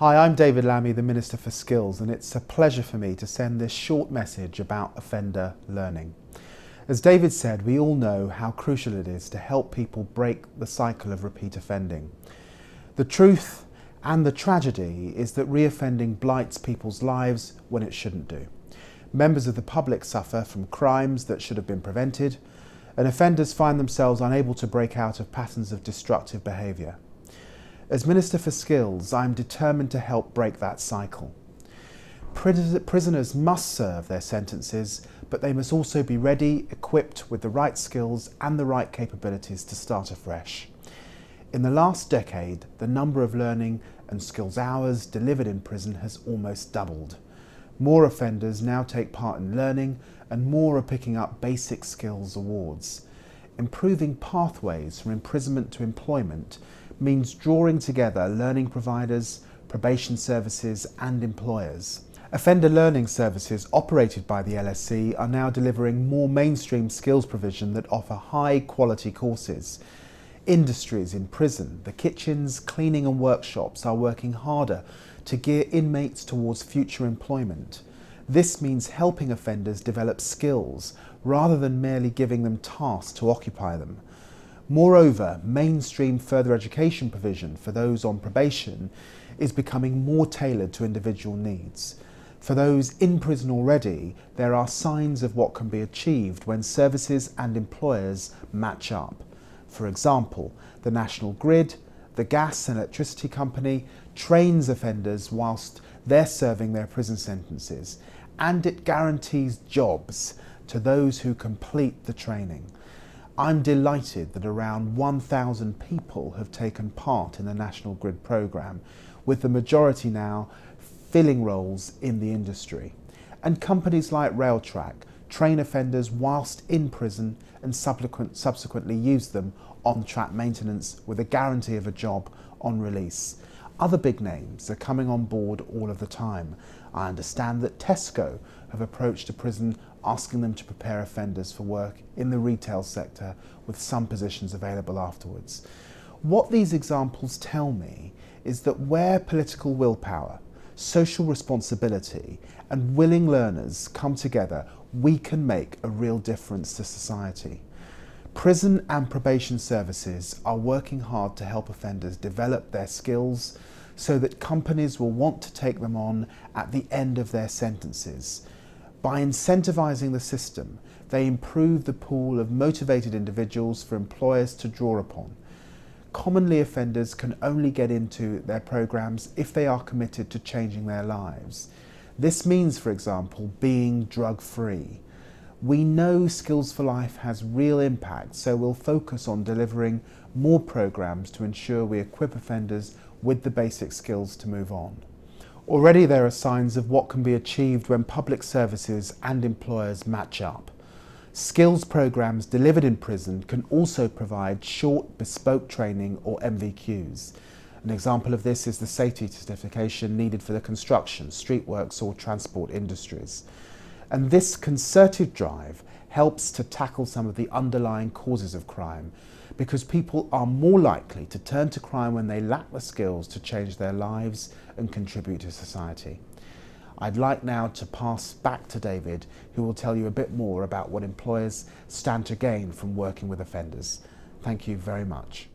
Hi, I'm David Lammy, the Minister for Skills, and it's a pleasure for me to send this short message about offender learning. As David said, we all know how crucial it is to help people break the cycle of repeat offending. The truth and the tragedy is that reoffending blights people's lives when it shouldn't do. Members of the public suffer from crimes that should have been prevented, and offenders find themselves unable to break out of patterns of destructive behaviour. As Minister for Skills, I am determined to help break that cycle. Prisoners must serve their sentences, but they must also be ready, equipped with the right skills and the right capabilities to start afresh. In the last decade, the number of learning and skills hours delivered in prison has almost doubled. More offenders now take part in learning, and more are picking up basic skills awards. Improving pathways from imprisonment to employment means drawing together learning providers, probation services and employers. Offender learning services operated by the LSC are now delivering more mainstream skills provision that offer high quality courses. Industries in prison, the kitchens, cleaning and workshops are working harder to gear inmates towards future employment. This means helping offenders develop skills rather than merely giving them tasks to occupy them. Moreover, mainstream further education provision for those on probation is becoming more tailored to individual needs. For those in prison already, there are signs of what can be achieved when services and employers match up. For example, the National Grid, the gas and electricity company, trains offenders whilst they're serving their prison sentences, and it guarantees jobs to those who complete the training. I'm delighted that around 1,000 people have taken part in the National Grid programme, with the majority now filling roles in the industry. And companies like Railtrack train offenders whilst in prison and subsequently use them on track maintenance with a guarantee of a job on release. Other big names are coming on board all of the time. I understand that Tesco have approached a prison asking them to prepare offenders for work in the retail sector with some positions available afterwards. What these examples tell me is that where political willpower, social responsibility and willing learners come together, we can make a real difference to society. Prison and probation services are working hard to help offenders develop their skills so that companies will want to take them on at the end of their sentences. By incentivising the system, they improve the pool of motivated individuals for employers to draw upon. Commonly, offenders can only get into their programmes if they are committed to changing their lives. This means, for example, being drug-free. We know Skills for Life has real impact, so we'll focus on delivering more programmes to ensure we equip offenders with the basic skills to move on. Already there are signs of what can be achieved when public services and employers match up. Skills programmes delivered in prison can also provide short, bespoke training or MVQs. An example of this is the safety certification needed for the construction, streetworks or transport industries. And this concerted drive helps to tackle some of the underlying causes of crime, because people are more likely to turn to crime when they lack the skills to change their lives and contribute to society. I'd like now to pass back to David, who will tell you a bit more about what employers stand to gain from working with offenders. Thank you very much.